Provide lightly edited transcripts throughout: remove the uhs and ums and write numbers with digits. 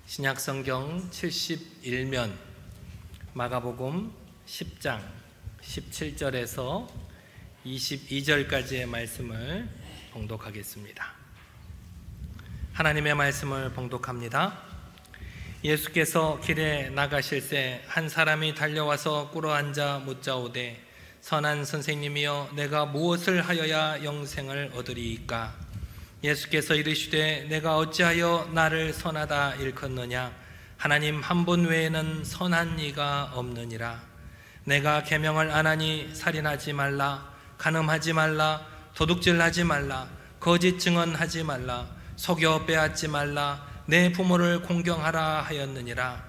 신약성경 71면 마가복음 10장 17절에서 22절까지의 말씀을 봉독하겠습니다. 하나님의 말씀을 봉독합니다. 예수께서 길에 나가실새 한 사람이 달려와서 꿇어앉아 묻자오되 선한 선생님이여 내가 무엇을 하여야 영생을 얻으리이까? 예수께서 이르시되 내가 어찌하여 나를 선하다 일컫느냐? 하나님 한 분 외에는 선한 이가 없느니라. 내가 계명을 안 하니 살인하지 말라, 간음하지 말라, 도둑질하지 말라, 거짓 증언하지 말라, 속여 빼앗지 말라, 내 부모를 공경하라 하였느니라.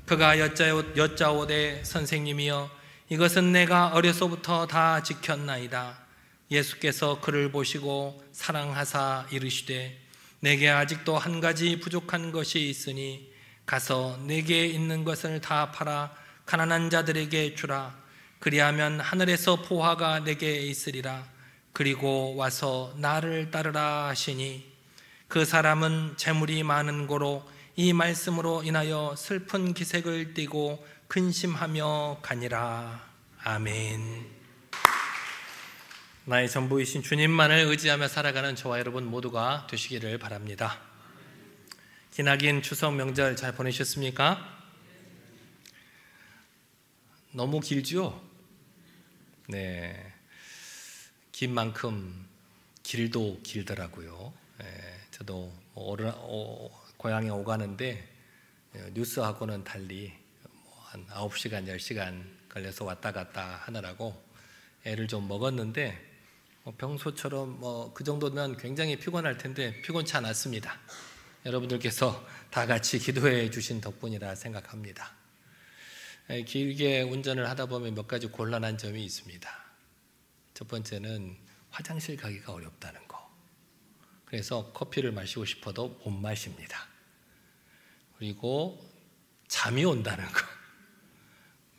그가 여짜오되 선생님이여 이것은 내가 어려서부터 다 지켰나이다. 예수께서 그를 보시고 사랑하사 이르시되 내게 아직도 한 가지 부족한 것이 있으니 가서 내게 있는 것을 다 팔아 가난한 자들에게 주라. 그리하면 하늘에서 보화가 내게 있으리라. 그리고 와서 나를 따르라 하시니 그 사람은 재물이 많은 고로 이 말씀으로 인하여 슬픈 기색을 띠고 근심하며 가니라. 아멘. 나의 전부이신 주님만을 의지하며 살아가는 저와 여러분 모두가 되시기를 바랍니다. 기나긴 추석 명절 잘 보내셨습니까? 너무 길죠? 네, 긴 만큼 길도 길더라고요. 저도 고향에 오가는데 뉴스하고는 달리 한 9시간, 10시간 걸려서 왔다 갔다 하느라고 애를 좀 먹었는데 평소처럼 그 정도면 굉장히 피곤할 텐데 피곤치 않았습니다. 여러분들께서 다 같이 기도해 주신 덕분이라 생각합니다. 길게 운전을 하다 보면 몇 가지 곤란한 점이 있습니다. 첫 번째는 화장실 가기가 어렵다는 거. 그래서 커피를 마시고 싶어도 못 마십니다. 그리고 잠이 온다는 거.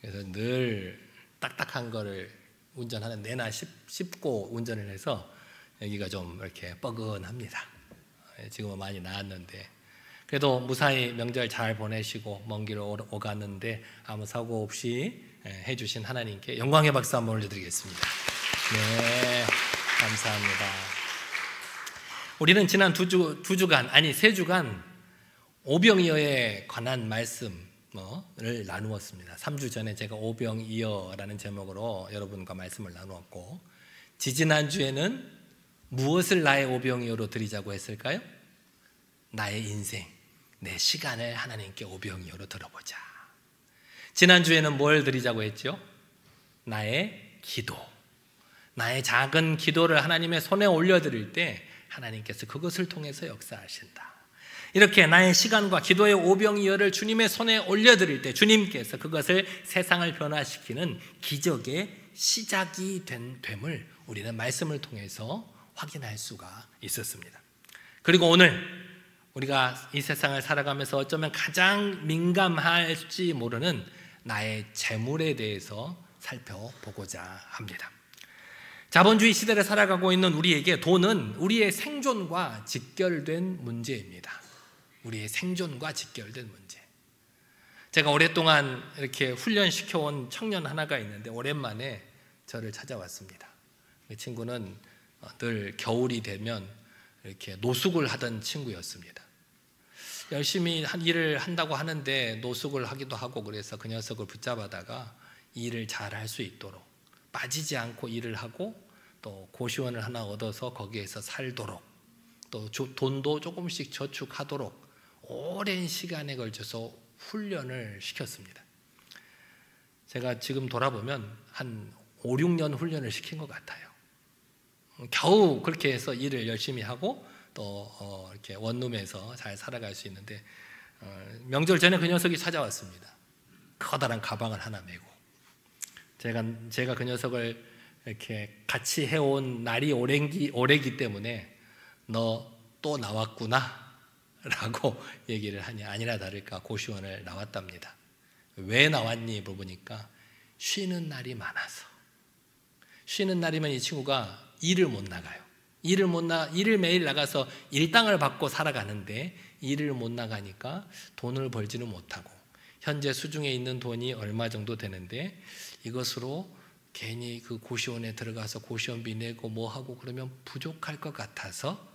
그래서 늘 딱딱한 거를 운전하는 내나 씹고 운전을 해서 여기가 좀 이렇게 뻐근합니다. 지금은 많이 나았는데 그래도 무사히 명절 잘 보내시고 먼 길 오갔는데 아무 사고 없이 해주신 하나님께 영광의 박수 한번 올려드리겠습니다. 네, 감사합니다. 우리는 지난 세 주간 오병이어에 관한 말씀을 나누었습니다. 3주 전에 제가 오병이어라는 제목으로 여러분과 말씀을 나누었고, 지지난주에는 무엇을 나의 오병이어로 드리자고 했을까요? 나의 인생, 내 시간을 하나님께 오병이어로 들어보자. 지난주에는 뭘 드리자고 했죠? 나의 기도, 나의 작은 기도를 하나님의 손에 올려드릴 때 하나님께서 그것을 통해서 역사하신다. 이렇게 나의 시간과 기도의 오병이어를 주님의 손에 올려드릴 때 주님께서 그것을 세상을 변화시키는 기적의 시작이 됨을 우리는 말씀을 통해서 확인할 수가 있었습니다. 그리고 오늘 우리가 이 세상을 살아가면서 어쩌면 가장 민감할지 모르는 나의 재물에 대해서 살펴보고자 합니다. 자본주의 시대를 살아가고 있는 우리에게 돈은 우리의 생존과 직결된 문제입니다. 우리의 생존과 직결된 문제. 제가 오랫동안 이렇게 훈련시켜온 청년 하나가 있는데 오랜만에 저를 찾아왔습니다. 그 친구는 늘 겨울이 되면 이렇게 노숙을 하던 친구였습니다. 열심히 일을 한다고 하는데 노숙을 하기도 하고 그래서 그 녀석을 붙잡아다가 일을 잘 할 수 있도록 빠지지 않고 일을 하고 또 고시원을 하나 얻어서 거기에서 살도록 또 돈도 조금씩 저축하도록 오랜 시간에 걸쳐서 훈련을 시켰습니다. 제가 지금 돌아보면 한 5, 6년 훈련을 시킨 것 같아요. 겨우 그렇게 해서 일을 열심히 하고 또 이렇게 원룸에서 잘 살아갈 수 있는데 명절 전에 그 녀석이 찾아왔습니다. 커다란 가방을 하나 메고 제가 그 녀석을 이렇게 같이 해온 날이 오래기 때문에 너 또 나왔구나 라고 얘기를 하니 아니나 다를까 고시원을 나왔답니다. 왜 나왔니 물어보니까 쉬는 날이 많아서. 쉬는 날이면 이 친구가 일을 못 나가요. 일을 매일 나가서 일당을 받고 살아가는데 일을 못 나가니까 돈을 벌지는 못하고 현재 수중에 있는 돈이 얼마 정도 되는데 이것으로 괜히 그 고시원에 들어가서 고시원비 내고 뭐 하고 그러면 부족할 것 같아서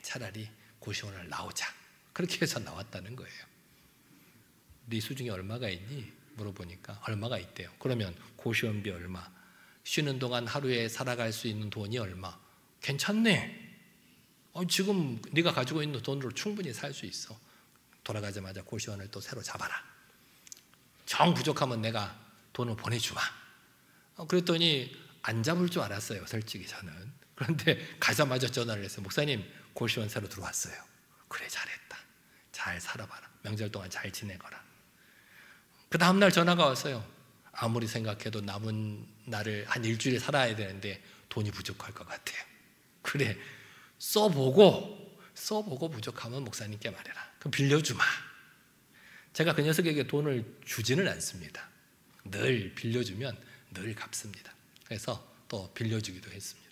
차라리 고시원을 나오자. 그렇게 해서 나왔다는 거예요. 네 수중에 얼마가 있니? 물어보니까 얼마가 있대요. 그러면 고시원비 얼마, 쉬는 동안 하루에 살아갈 수 있는 돈이 얼마. 괜찮네. 지금 네가 가지고 있는 돈으로 충분히 살 수 있어. 돌아가자마자 고시원을 또 새로 잡아라. 정 부족하면 내가 돈을 보내주마. 그랬더니 안 잡을 줄 알았어요, 솔직히 저는. 그런데 가자마자 전화를 했어요. 목사님, 고시원 새로 들어왔어요. 그래, 잘했다. 잘 살아봐라. 명절 동안 잘 지내거라. 그 다음날 전화가 왔어요. 아무리 생각해도 남은 날을 한 일주일 살아야 되는데 돈이 부족할 것 같아요. 그래, 써보고 부족하면 목사님께 말해라. 그럼 빌려주마. 제가 그 녀석에게 돈을 주지는 않습니다. 늘 빌려주면 늘 갚습니다. 그래서 또 빌려주기도 했습니다.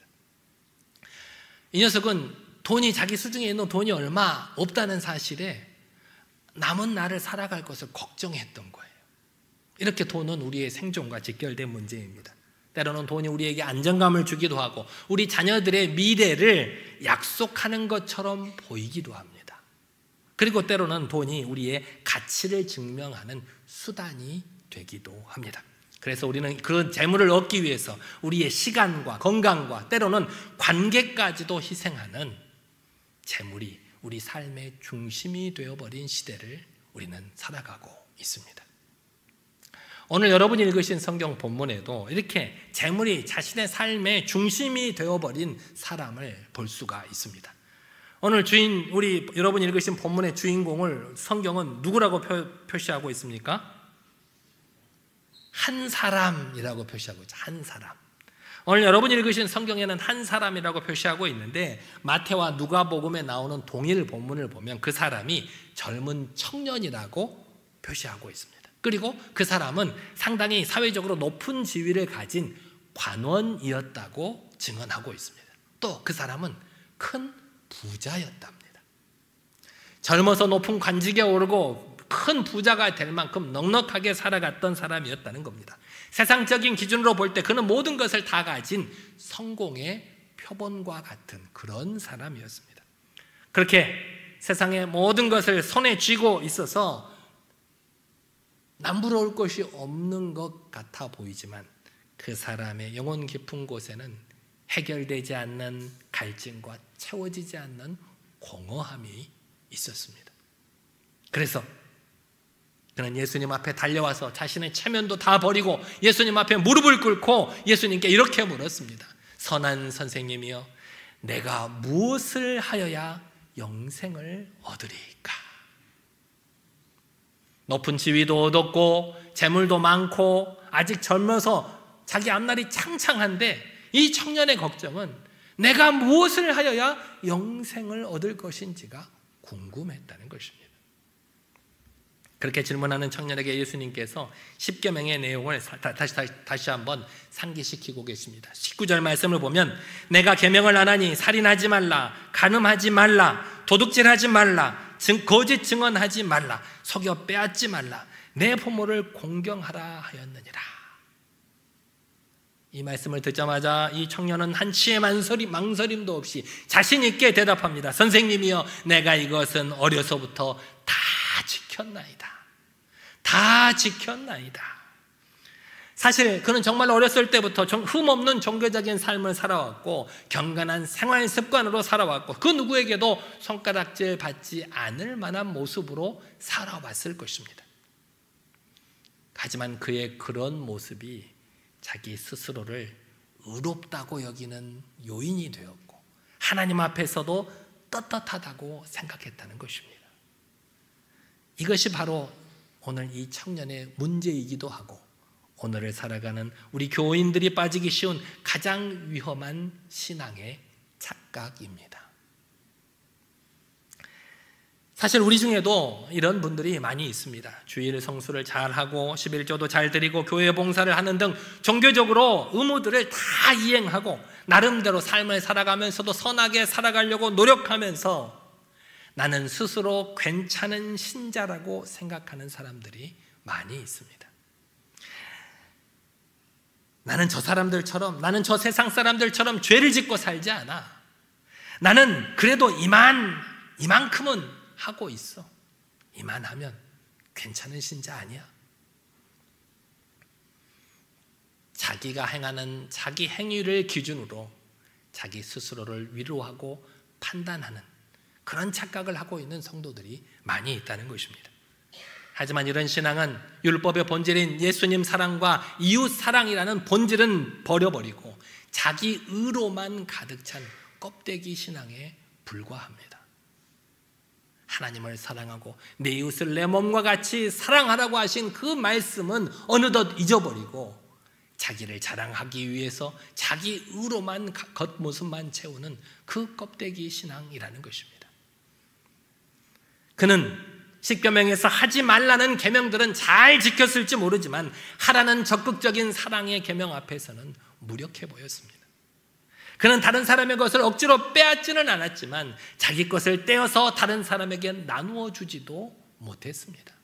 이 녀석은 자기 수중에 있는 돈이 얼마 없다는 사실에 남은 날을 살아갈 것을 걱정했던 거예요. 이렇게 돈은 우리의 생존과 직결된 문제입니다. 때로는 돈이 우리에게 안정감을 주기도 하고 우리 자녀들의 미래를 약속하는 것처럼 보이기도 합니다. 그리고 때로는 돈이 우리의 가치를 증명하는 수단이 되기도 합니다. 그래서 우리는 그런 재물을 얻기 위해서 우리의 시간과 건강과 때로는 관계까지도 희생하는 재물이 우리 삶의 중심이 되어버린 시대를 우리는 살아가고 있습니다. 오늘 여러분이 읽으신 성경 본문에도 이렇게 재물이 자신의 삶의 중심이 되어버린 사람을 볼 수가 있습니다. 오늘 여러분이 읽으신 본문의 주인공을 성경은 누구라고 표시하고 있습니까? 한 사람이라고 표시하고 있죠. 한 사람. 오늘 여러분이 읽으신 성경에는 한 사람이라고 표시하고 있는데 마태와 누가복음에 나오는 동일 본문을 보면 그 사람이 젊은 청년이라고 표시하고 있습니다. 그리고 그 사람은 상당히 사회적으로 높은 지위를 가진 관원이었다고 증언하고 있습니다. 또 그 사람은 큰 부자였답니다. 젊어서 높은 관직에 오르고 큰 부자가 될 만큼 넉넉하게 살아갔던 사람이었다는 겁니다. 세상적인 기준으로 볼 때 그는 모든 것을 다 가진 성공의 표본과 같은 그런 사람이었습니다. 그렇게 세상의 모든 것을 손에 쥐고 있어서 남부러울 것이 없는 것 같아 보이지만 그 사람의 영혼 깊은 곳에는 해결되지 않는 갈증과 채워지지 않는 공허함이 있었습니다. 그래서 그는 예수님 앞에 달려와서 자신의 체면도 다 버리고 예수님 앞에 무릎을 꿇고 예수님께 이렇게 물었습니다. 선한 선생님이여, 내가 무엇을 하여야 영생을 얻으리까? 높은 지위도 얻었고 재물도 많고 아직 젊어서 자기 앞날이 창창한데 이 청년의 걱정은 내가 무엇을 하여야 영생을 얻을 것인지가 궁금했다는 것입니다. 그렇게 질문하는 청년에게 예수님께서 십계명의 내용을 다시 한번 상기시키고 계십니다. 19절 말씀을 보면 내가 계명을 안 하니 살인하지 말라, 간음하지 말라, 도둑질하지 말라, 거짓 증언하지 말라, 속여 빼앗지 말라, 내 부모를 공경하라 하였느니라. 이 말씀을 듣자마자 이 청년은 한치의 망설임도 없이 자신 있게 대답합니다. 선생님이여, 내가 이것은 어려서부터 다 지켰나이다. 다 지켰나이다. 사실 그는 정말 어렸을 때부터 흠없는 종교적인 삶을 살아왔고 경건한 생활 습관으로 살아왔고 그 누구에게도 손가락질 받지 않을 만한 모습으로 살아왔을 것입니다. 하지만 그의 그런 모습이 자기 스스로를 의롭다고 여기는 요인이 되었고 하나님 앞에서도 떳떳하다고 생각했다는 것입니다. 이것이 바로 오늘 이 청년의 문제이기도 하고 오늘을 살아가는 우리 교인들이 빠지기 쉬운 가장 위험한 신앙의 착각입니다. 사실 우리 중에도 이런 분들이 많이 있습니다. 주일 성수를 잘하고 11조도 잘 드리고 교회 봉사를 하는 등 종교적으로 의무들을 다 이행하고 나름대로 삶을 살아가면서도 선하게 살아가려고 노력하면서 나는 스스로 괜찮은 신자라고 생각하는 사람들이 많이 있습니다. 나는 저 사람들처럼, 나는 저 세상 사람들처럼 죄를 짓고 살지 않아. 나는 그래도 이만큼은 하고 있어. 이만하면 괜찮은 신자 아니야. 자기가 행하는 자기 행위를 기준으로 자기 스스로를 위로하고 판단하는 그런 착각을 하고 있는 성도들이 많이 있다는 것입니다. 하지만 이런 신앙은 율법의 본질인 예수님 사랑과 이웃 사랑이라는 본질은 버려버리고 자기 의로만 가득 찬 껍데기 신앙에 불과합니다. 하나님을 사랑하고 내 이웃을 내 몸과 같이 사랑하라고 하신 그 말씀은 어느덧 잊어버리고 자기를 자랑하기 위해서 자기 의로만 겉모습만 채우는 그 껍데기 신앙이라는 것입니다. 그는 십계명에서 하지 말라는 계명들은 잘 지켰을지 모르지만 하라는 적극적인 사랑의 계명 앞에서는 무력해 보였습니다. 그는 다른 사람의 것을 억지로 빼앗지는 않았지만 자기 것을 떼어서 다른 사람에게 나누어 주지도 못했습니다.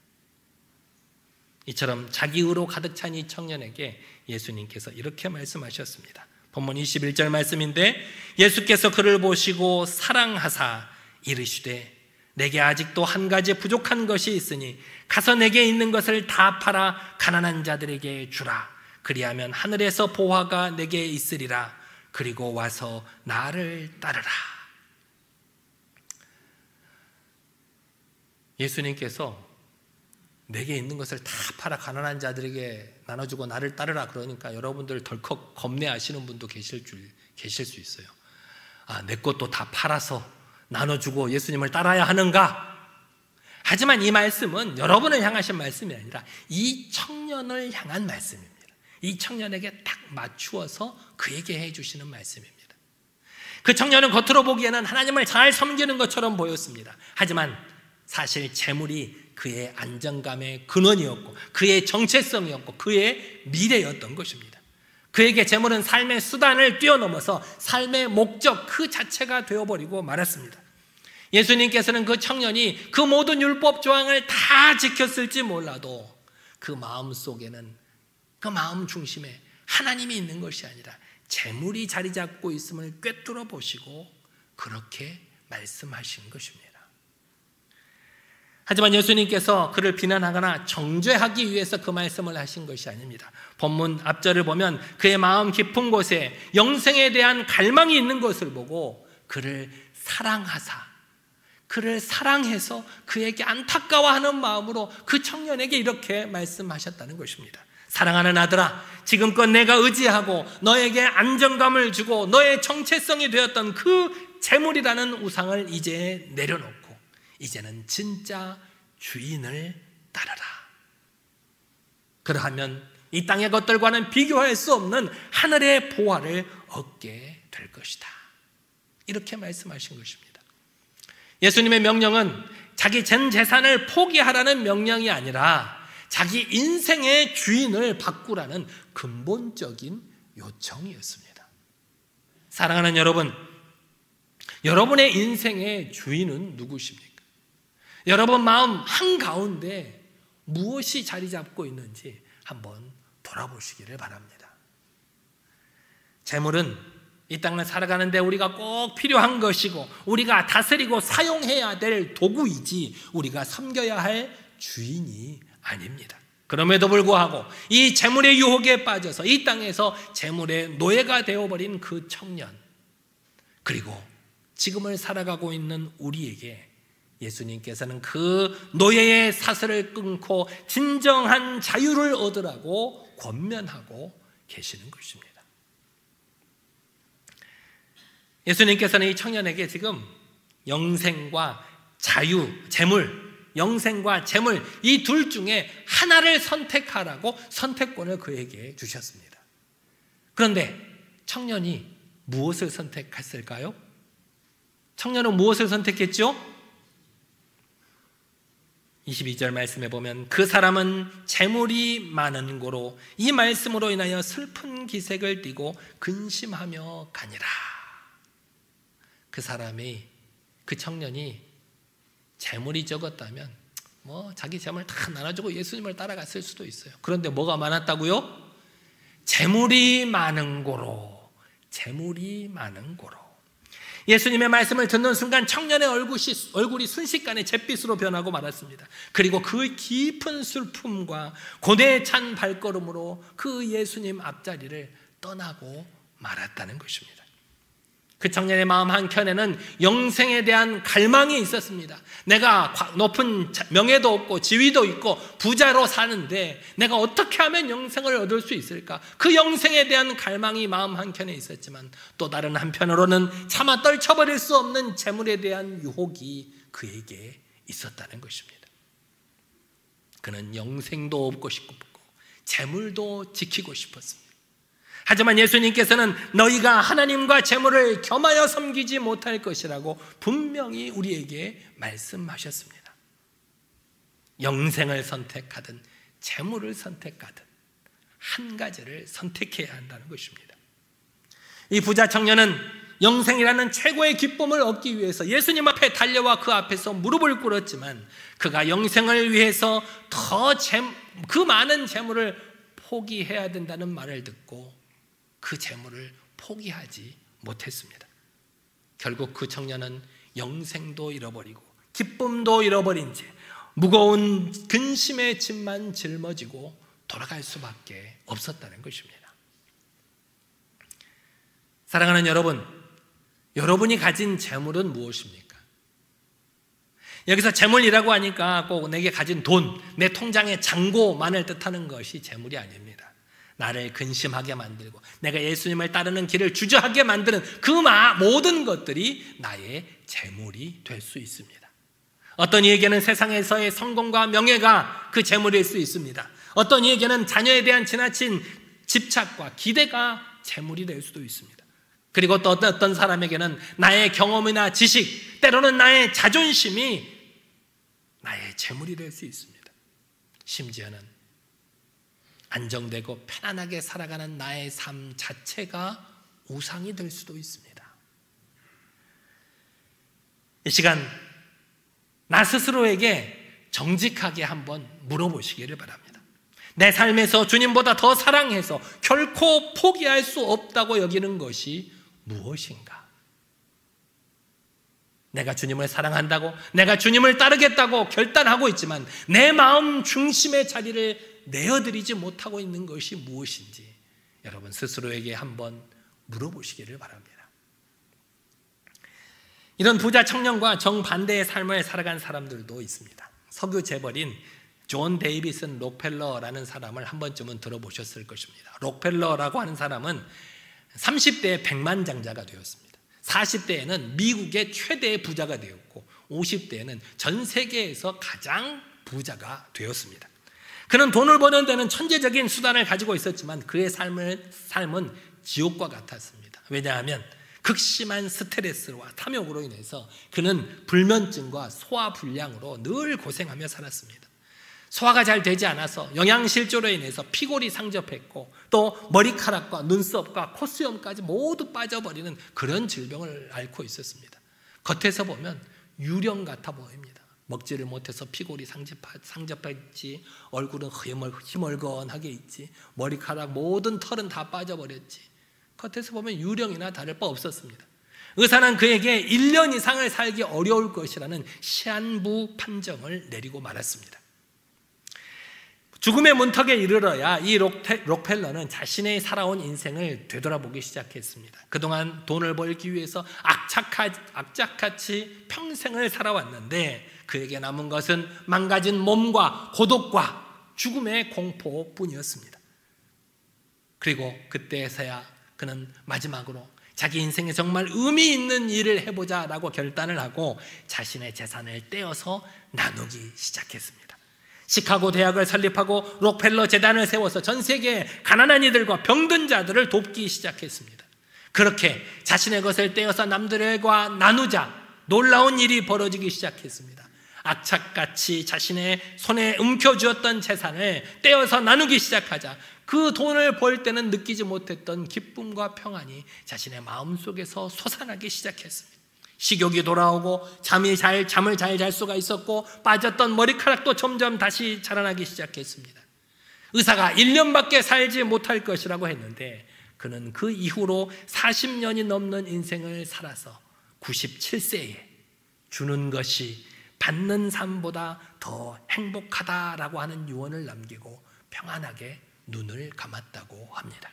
이처럼 자기 의로 가득 찬 이 청년에게 예수님께서 이렇게 말씀하셨습니다. 본문 21절 말씀인데 예수께서 그를 보시고 사랑하사 이르시되 내게 아직도 한 가지 부족한 것이 있으니 가서 내게 있는 것을 다 팔아 가난한 자들에게 주라. 그리하면 하늘에서 보화가 내게 있으리라. 그리고 와서 나를 따르라. 예수님께서 내게 있는 것을 다 팔아 가난한 자들에게 나눠주고 나를 따르라 그러니까 여러분들 덜컥 겁내하시는 분도 계실 수 있어요. 아, 내 것도 다 팔아서 나눠주고 예수님을 따라야 하는가? 하지만 이 말씀은 여러분을 향하신 말씀이 아니라 이 청년을 향한 말씀입니다. 이 청년에게 딱 맞추어서 그에게 해주시는 말씀입니다. 그 청년은 겉으로 보기에는 하나님을 잘 섬기는 것처럼 보였습니다. 하지만 사실 재물이 그의 안정감의 근원이었고 그의 정체성이었고 그의 미래였던 것입니다. 그에게 재물은 삶의 수단을 뛰어넘어서 삶의 목적 그 자체가 되어버리고 말았습니다. 예수님께서는 그 청년이 그 모든 율법 조항을 다 지켰을지 몰라도 그 마음 속에는 그 마음 중심에 하나님이 있는 것이 아니라 재물이 자리 잡고 있음을 꿰뚫어 보시고 그렇게 말씀하신 것입니다. 하지만 예수님께서 그를 비난하거나 정죄하기 위해서 그 말씀을 하신 것이 아닙니다. 본문 앞절을 보면 그의 마음 깊은 곳에 영생에 대한 갈망이 있는 것을 보고 그를 사랑하사 그를 사랑해서 그에게 안타까워하는 마음으로 그 청년에게 이렇게 말씀하셨다는 것입니다. 사랑하는 아들아, 지금껏 내가 의지하고 너에게 안정감을 주고 너의 정체성이 되었던 그 재물이라는 우상을 이제 내려놓고 이제는 진짜 주인을 따르라. 그러하면 이 땅의 것들과는 비교할 수 없는 하늘의 보화를 얻게 될 것이다. 이렇게 말씀하신 것입니다. 예수님의 명령은 자기 전 재산을 포기하라는 명령이 아니라 자기 인생의 주인을 바꾸라는 근본적인 요청이었습니다. 사랑하는 여러분, 여러분의 인생의 주인은 누구십니까? 여러분 마음 한가운데 무엇이 자리 잡고 있는지 한번 돌아보시기를 바랍니다. 재물은 이 땅을 살아가는데 우리가 꼭 필요한 것이고 우리가 다스리고 사용해야 될 도구이지 우리가 섬겨야 할 주인이 아닙니다. 그럼에도 불구하고 이 재물의 유혹에 빠져서 이 땅에서 재물의 노예가 되어버린 그 청년, 그리고 지금을 살아가고 있는 우리에게 예수님께서는 그 노예의 사슬을 끊고 진정한 자유를 얻으라고 권면하고 계시는 것입니다. 예수님께서는 이 청년에게 지금 영생과 자유, 재물, 영생과 재물 이 둘 중에 하나를 선택하라고 선택권을 그에게 주셨습니다. 그런데 청년이 무엇을 선택했을까요? 청년은 무엇을 선택했죠? 22절 말씀에 보면 그 사람은 재물이 많은 고로 이 말씀으로 인하여 슬픈 기색을 띠고 근심하며 가니라. 그 사람이, 그 청년이 재물이 적었다면 자기 재물 다 나눠주고 예수님을 따라갔을 수도 있어요. 그런데 뭐가 많았다고요? 재물이 많은 고로, 재물이 많은 고로. 예수님의 말씀을 듣는 순간 청년의 얼굴이 순식간에 잿빛으로 변하고 말았습니다. 그리고 그 깊은 슬픔과 고뇌에 찬 발걸음으로 그 예수님 앞자리를 떠나고 말았다는 것입니다. 그 청년의 마음 한켠에는 영생에 대한 갈망이 있었습니다. 내가 높은 명예도 없고 지위도 있고 부자로 사는데 내가 어떻게 하면 영생을 얻을 수 있을까? 그 영생에 대한 갈망이 마음 한켠에 있었지만 또 다른 한편으로는 차마 떨쳐버릴 수 없는 재물에 대한 유혹이 그에게 있었다는 것입니다. 그는 영생도 얻고 싶고 재물도 지키고 싶었습니다. 하지만 예수님께서는 너희가 하나님과 재물을 겸하여 섬기지 못할 것이라고 분명히 우리에게 말씀하셨습니다. 영생을 선택하든 재물을 선택하든 한 가지를 선택해야 한다는 것입니다. 이 부자 청년은 영생이라는 최고의 기쁨을 얻기 위해서 예수님 앞에 달려와 그 앞에서 무릎을 꿇었지만 그가 영생을 위해서 그 많은 재물을 포기해야 된다는 말을 듣고 그 재물을 포기하지 못했습니다. 결국 그 청년은 영생도 잃어버리고 기쁨도 잃어버린 채 무거운 근심의 짐만 짊어지고 돌아갈 수밖에 없었다는 것입니다. 사랑하는 여러분, 여러분이 가진 재물은 무엇입니까? 여기서 재물이라고 하니까 꼭 내게 가진 돈, 내 통장의 잔고만을 뜻하는 것이 재물이 아닙니다. 나를 근심하게 만들고 내가 예수님을 따르는 길을 주저하게 만드는 그 모든 것들이 나의 재물이 될 수 있습니다. 어떤 이에게는 세상에서의 성공과 명예가 그 재물일 수 있습니다. 어떤 이에게는 자녀에 대한 지나친 집착과 기대가 재물이 될 수도 있습니다. 그리고 또 어떤 사람에게는 나의 경험이나 지식, 때로는 나의 자존심이 나의 재물이 될 수 있습니다. 심지어는 안정되고 편안하게 살아가는 나의 삶 자체가 우상이 될 수도 있습니다. 이 시간 나 스스로에게 정직하게 한번 물어보시기를 바랍니다. 내 삶에서 주님보다 더 사랑해서 결코 포기할 수 없다고 여기는 것이 무엇인가? 내가 주님을 사랑한다고, 내가 주님을 따르겠다고 결단하고 있지만 내 마음 중심의 자리를 내어드리지 못하고 있는 것이 무엇인지 여러분 스스로에게 한번 물어보시기를 바랍니다. 이런 부자 청년과 정반대의 삶을 살아간 사람들도 있습니다. 석유 재벌인 존 데이비슨 록펠러라는 사람을 한 번쯤은 들어보셨을 것입니다. 록펠러라고 하는 사람은 30대에 백만장자가 되었습니다. 40대에는 미국의 최대의 부자가 되었고 50대에는 전 세계에서 가장 부자가 되었습니다. 그는 돈을 버는 데는 천재적인 수단을 가지고 있었지만 그의 삶은 지옥과 같았습니다. 왜냐하면 극심한 스트레스와 탐욕으로 인해서 그는 불면증과 소화불량으로 늘 고생하며 살았습니다. 소화가 잘 되지 않아서 영양실조로 인해서 피골이 상접했고 또 머리카락과 눈썹과 콧수염까지 모두 빠져버리는 그런 질병을 앓고 있었습니다. 겉에서 보면 유령 같아 보입니다. 먹지를 못해서 피골이 상접했지, 얼굴은 희멀건하게 있지, 머리카락 모든 털은 다 빠져버렸지. 겉에서 보면 유령이나 다를 바 없었습니다. 의사는 그에게 1년 이상을 살기 어려울 것이라는 시한부 판정을 내리고 말았습니다. 죽음의 문턱에 이르러야 이 록펠러는 자신의 살아온 인생을 되돌아보기 시작했습니다. 그동안 돈을 벌기 위해서 악착같이 평생을 살아왔는데 그에게 남은 것은 망가진 몸과 고독과 죽음의 공포뿐이었습니다. 그리고 그때서야 그는 마지막으로 자기 인생에 정말 의미 있는 일을 해보자라고 결단을 하고 자신의 재산을 떼어서 나누기 시작했습니다. 시카고 대학을 설립하고 록펠러 재단을 세워서 전 세계의 가난한 이들과 병든 자들을 돕기 시작했습니다. 그렇게 자신의 것을 떼어서 남들과 나누자 놀라운 일이 벌어지기 시작했습니다. 악착같이 자신의 손에 움켜쥐었던 재산을 떼어서 나누기 시작하자 그 돈을 벌 때는 느끼지 못했던 기쁨과 평안이 자신의 마음속에서 솟아나기 시작했습니다. 식욕이 돌아오고 잠을 잘 잘 수가 있었고 빠졌던 머리카락도 점점 다시 자라나기 시작했습니다. 의사가 1년밖에 살지 못할 것이라고 했는데 그는 그 이후로 40년이 넘는 인생을 살아서 97세에 주는 것이 받는 삶보다 더 행복하다라고 하는 유언을 남기고 평안하게 눈을 감았다고 합니다.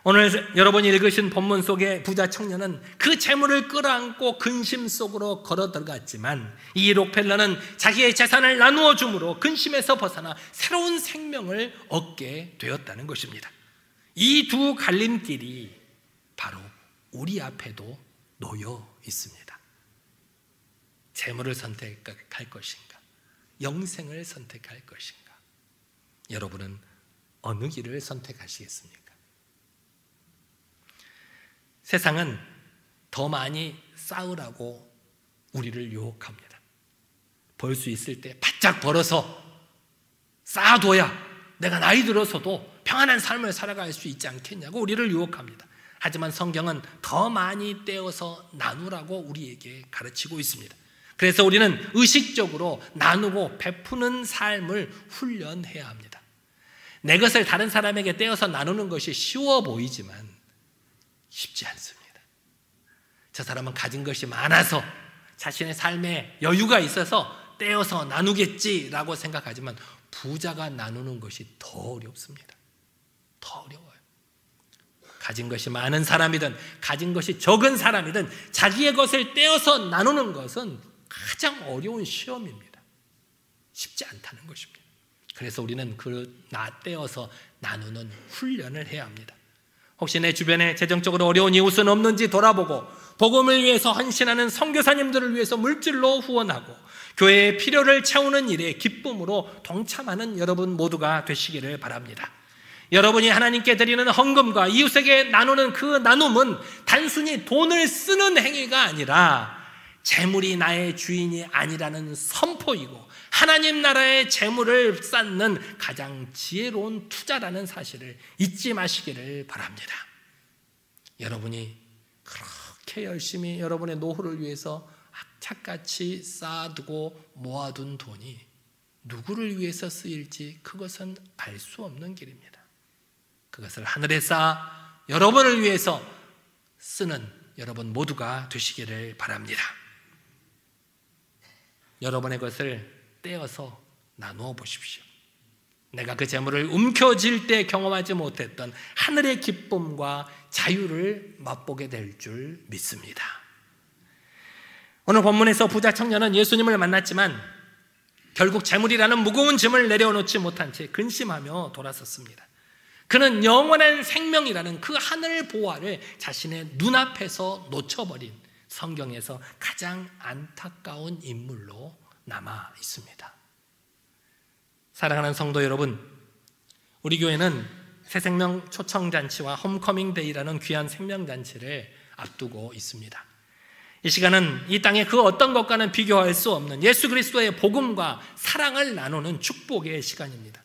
오늘 여러분이 읽으신 본문 속의 부자 청년은 그 재물을 끌어안고 근심 속으로 걸어 들어갔지만 이 록펠러는 자기의 재산을 나누어 줌으로 근심에서 벗어나 새로운 생명을 얻게 되었다는 것입니다. 이 두 갈림길이 바로 우리 앞에도 놓여 있습니다. 재물을 선택할 것인가? 영생을 선택할 것인가? 여러분은 어느 길을 선택하시겠습니까? 세상은 더 많이 쌓으라고 우리를 유혹합니다. 벌 수 있을 때 바짝 벌어서 쌓아둬야 내가 나이 들어서도 평안한 삶을 살아갈 수 있지 않겠냐고 우리를 유혹합니다. 하지만 성경은 더 많이 떼어서 나누라고 우리에게 가르치고 있습니다. 그래서 우리는 의식적으로 나누고 베푸는 삶을 훈련해야 합니다. 내 것을 다른 사람에게 떼어서 나누는 것이 쉬워 보이지만 쉽지 않습니다. 저 사람은 가진 것이 많아서 자신의 삶에 여유가 있어서 떼어서 나누겠지라고 생각하지만 부자가 나누는 것이 더 어렵습니다. 더 어려워요. 가진 것이 많은 사람이든 가진 것이 적은 사람이든 자기의 것을 떼어서 나누는 것은 가장 어려운 시험입니다. 쉽지 않다는 것입니다. 그래서 우리는 떼어서 나누는 훈련을 해야 합니다. 혹시 내 주변에 재정적으로 어려운 이웃은 없는지 돌아보고 복음을 위해서 헌신하는 선교사님들을 위해서 물질로 후원하고 교회의 필요를 채우는 일에 기쁨으로 동참하는 여러분 모두가 되시기를 바랍니다. 여러분이 하나님께 드리는 헌금과 이웃에게 나누는 그 나눔은 단순히 돈을 쓰는 행위가 아니라 재물이 나의 주인이 아니라는 선포이고 하나님 나라의 재물을 쌓는 가장 지혜로운 투자라는 사실을 잊지 마시기를 바랍니다. 여러분이 그렇게 열심히 여러분의 노후를 위해서 악착같이 쌓아두고 모아둔 돈이 누구를 위해서 쓰일지 그것은 알 수 없는 길입니다. 그것을 하늘에 쌓아 여러분을 위해서 쓰는 여러분 모두가 되시기를 바랍니다. 여러분의 것을 떼어서 나누어 보십시오. 내가 그 재물을 움켜쥘 때 경험하지 못했던 하늘의 기쁨과 자유를 맛보게 될 줄 믿습니다. 오늘 본문에서 부자 청년은 예수님을 만났지만 결국 재물이라는 무거운 짐을 내려놓지 못한 채 근심하며 돌아섰습니다. 그는 영원한 생명이라는 그 하늘 보화를 자신의 눈앞에서 놓쳐버린 성경에서 가장 안타까운 인물로 남아 있습니다. 사랑하는 성도 여러분, 우리 교회는 새생명 초청잔치와 홈커밍 데이라는 귀한 생명잔치를 앞두고 있습니다. 이 시간은 이 땅의 그 어떤 것과는 비교할 수 없는 예수 그리스도의 복음과 사랑을 나누는 축복의 시간입니다.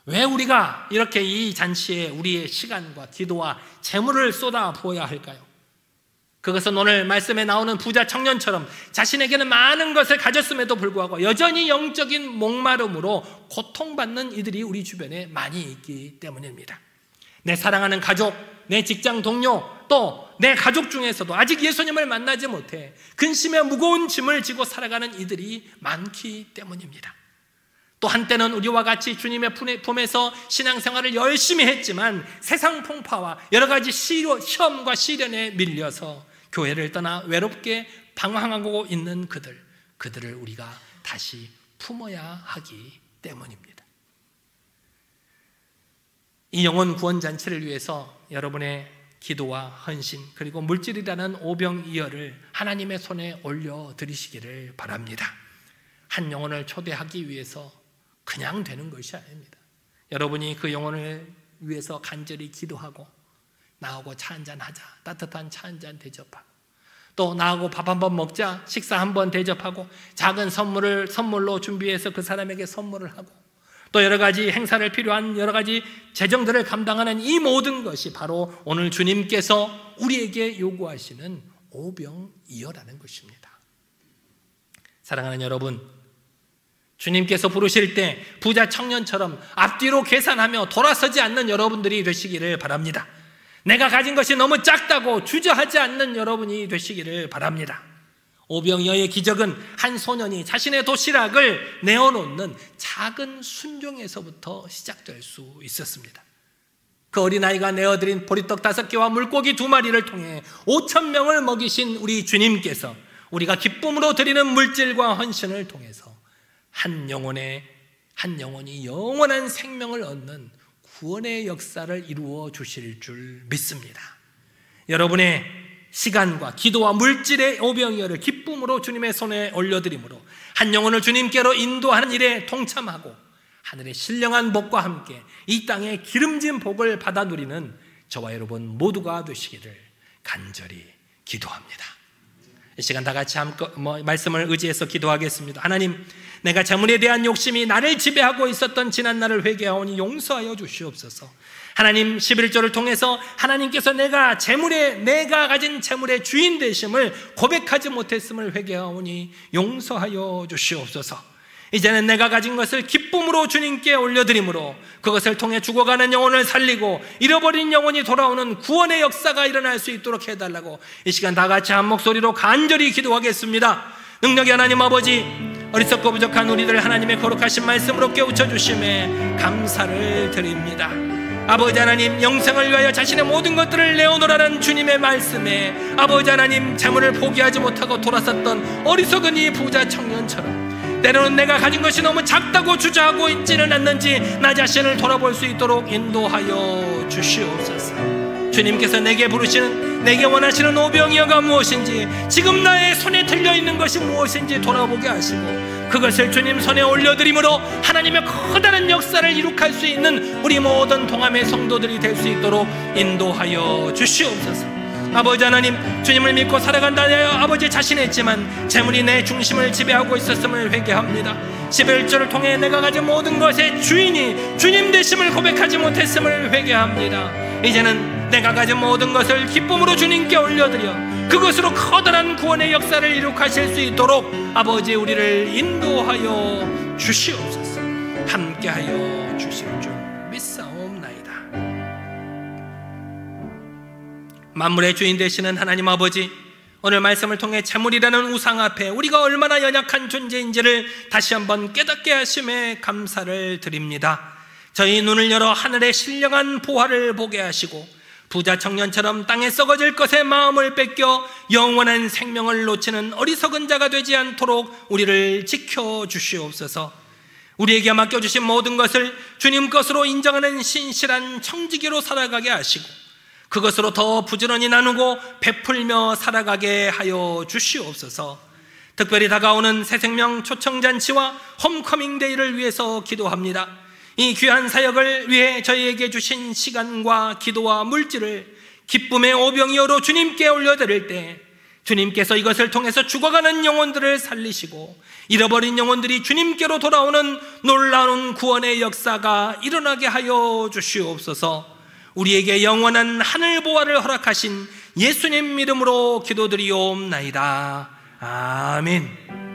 왜 우리가 이렇게 이 잔치에 우리의 시간과 기도와 재물을 쏟아 부어야 할까요? 그것은 오늘 말씀에 나오는 부자 청년처럼 자신에게는 많은 것을 가졌음에도 불구하고 여전히 영적인 목마름으로 고통받는 이들이 우리 주변에 많이 있기 때문입니다. 내 사랑하는 가족, 내 직장 동료, 또 내 가족 중에서도 아직 예수님을 만나지 못해 근심의 무거운 짐을 지고 살아가는 이들이 많기 때문입니다. 또 한때는 우리와 같이 주님의 품에서 신앙생활을 열심히 했지만 세상 풍파와 여러 가지 시험과 시련에 밀려서 교회를 떠나 외롭게 방황하고 있는 그들을 우리가 다시 품어야 하기 때문입니다. 이 영혼 구원 잔치를 위해서 여러분의 기도와 헌신 그리고 물질이라는 오병이어를 하나님의 손에 올려드리시기를 바랍니다. 한 영혼을 초대하기 위해서 그냥 되는 것이 아닙니다. 여러분이 그 영혼을 위해서 간절히 기도하고 나하고 차 한잔 하자, 따뜻한 차 한잔 대접하고 또 나하고 밥 한번 먹자, 식사 한번 대접하고 작은 선물로 준비해서 그 사람에게 선물을 하고 또 여러 가지 행사를 필요한 여러 가지 재정들을 감당하는 이 모든 것이 바로 오늘 주님께서 우리에게 요구하시는 오병이어라는 것입니다. 사랑하는 여러분, 주님께서 부르실 때 부자 청년처럼 앞뒤로 계산하며 돌아서지 않는 여러분들이 되시기를 바랍니다. 내가 가진 것이 너무 작다고 주저하지 않는 여러분이 되시기를 바랍니다. 오병이어의 기적은 한 소년이 자신의 도시락을 내어놓는 작은 순종에서부터 시작될 수 있었습니다. 그 어린아이가 내어드린 보리떡 5개와 물고기 2마리를 통해 5,000명을 먹이신 우리 주님께서 우리가 기쁨으로 드리는 물질과 헌신을 통해서 한 영혼이 영원한 생명을 얻는 구원의 역사를 이루어 주실 줄 믿습니다. 여러분의 시간과 기도와 물질의 오병이어를 기쁨으로 주님의 손에 올려드림으로 한 영혼을 주님께로 인도하는 일에 동참하고 하늘의 신령한 복과 함께 이 땅의 기름진 복을 받아 누리는 저와 여러분 모두가 되시기를 간절히 기도합니다. 이 시간 다 같이 말씀을 의지해서 기도하겠습니다. 하나님, 내가 재물에 대한 욕심이 나를 지배하고 있었던 지난날을 회개하오니 용서하여 주시옵소서. 하나님, 11조를 통해서 하나님께서 내가 가진 재물의 주인 되심을 고백하지 못했음을 회개하오니 용서하여 주시옵소서. 이제는 내가 가진 것을 기쁨으로 주님께 올려드림으로 그것을 통해 죽어가는 영혼을 살리고 잃어버린 영혼이 돌아오는 구원의 역사가 일어날 수 있도록 해달라고 이 시간 다 같이 한 목소리로 간절히 기도하겠습니다. 능력의 하나님 아버지, 어리석고 부족한 우리들 하나님의 거룩하신 말씀으로 깨우쳐 주심에 감사를 드립니다. 아버지 하나님, 영생을 위하여 자신의 모든 것들을 내어놓으라는 주님의 말씀에 아버지 하나님, 재물을 포기하지 못하고 돌아섰던 어리석은 이 부자 청년처럼 때로는 내가 가진 것이 너무 작다고 주저하고 있지는 않는지 나 자신을 돌아볼 수 있도록 인도하여 주시옵소서. 주님께서 내게 부르시는, 내게 원하시는 오병이어가 무엇인지, 지금 나의 손에 들려있는 것이 무엇인지 돌아보게 하시고 그것을 주님 손에 올려드림으로 하나님의 커다란 역사를 이룩할 수 있는 우리 모든 동함의 성도들이 될 수 있도록 인도하여 주시옵소서. 아버지 하나님, 주님을 믿고 살아간다 하여 아버지 자신했지만 재물이 내 중심을 지배하고 있었음을 회개합니다. 11조를 통해 내가 가진 모든 것의 주인이 주님 되심을 고백하지 못했음을 회개합니다. 이제는 내가 가진 모든 것을 기쁨으로 주님께 올려드려 그것으로 커다란 구원의 역사를 이룩하실 수 있도록 아버지 우리를 인도하여 주시옵소서. 함께하여 주실 줄 믿사옵나이다. 만물의 주인 되시는 하나님 아버지, 오늘 말씀을 통해 재물이라는 우상 앞에 우리가 얼마나 연약한 존재인지를 다시 한번 깨닫게 하심에 감사를 드립니다. 저희 눈을 열어 하늘의 신령한 보화를 보게 하시고 부자 청년처럼 땅에 썩어질 것에 마음을 뺏겨 영원한 생명을 놓치는 어리석은 자가 되지 않도록 우리를 지켜주시옵소서. 우리에게 맡겨주신 모든 것을 주님 것으로 인정하는 신실한 청지기로 살아가게 하시고 그것으로 더 부지런히 나누고 베풀며 살아가게 하여 주시옵소서. 특별히 다가오는 새생명 초청잔치와 홈커밍 데이를 위해서 기도합니다. 이 귀한 사역을 위해 저희에게 주신 시간과 기도와 물질을 기쁨의 오병이어로 주님께 올려드릴 때 주님께서 이것을 통해서 죽어가는 영혼들을 살리시고 잃어버린 영혼들이 주님께로 돌아오는 놀라운 구원의 역사가 일어나게 하여 주시옵소서. 우리에게 영원한 하늘 보화를 허락하신 예수님 이름으로 기도드리옵나이다. 아멘.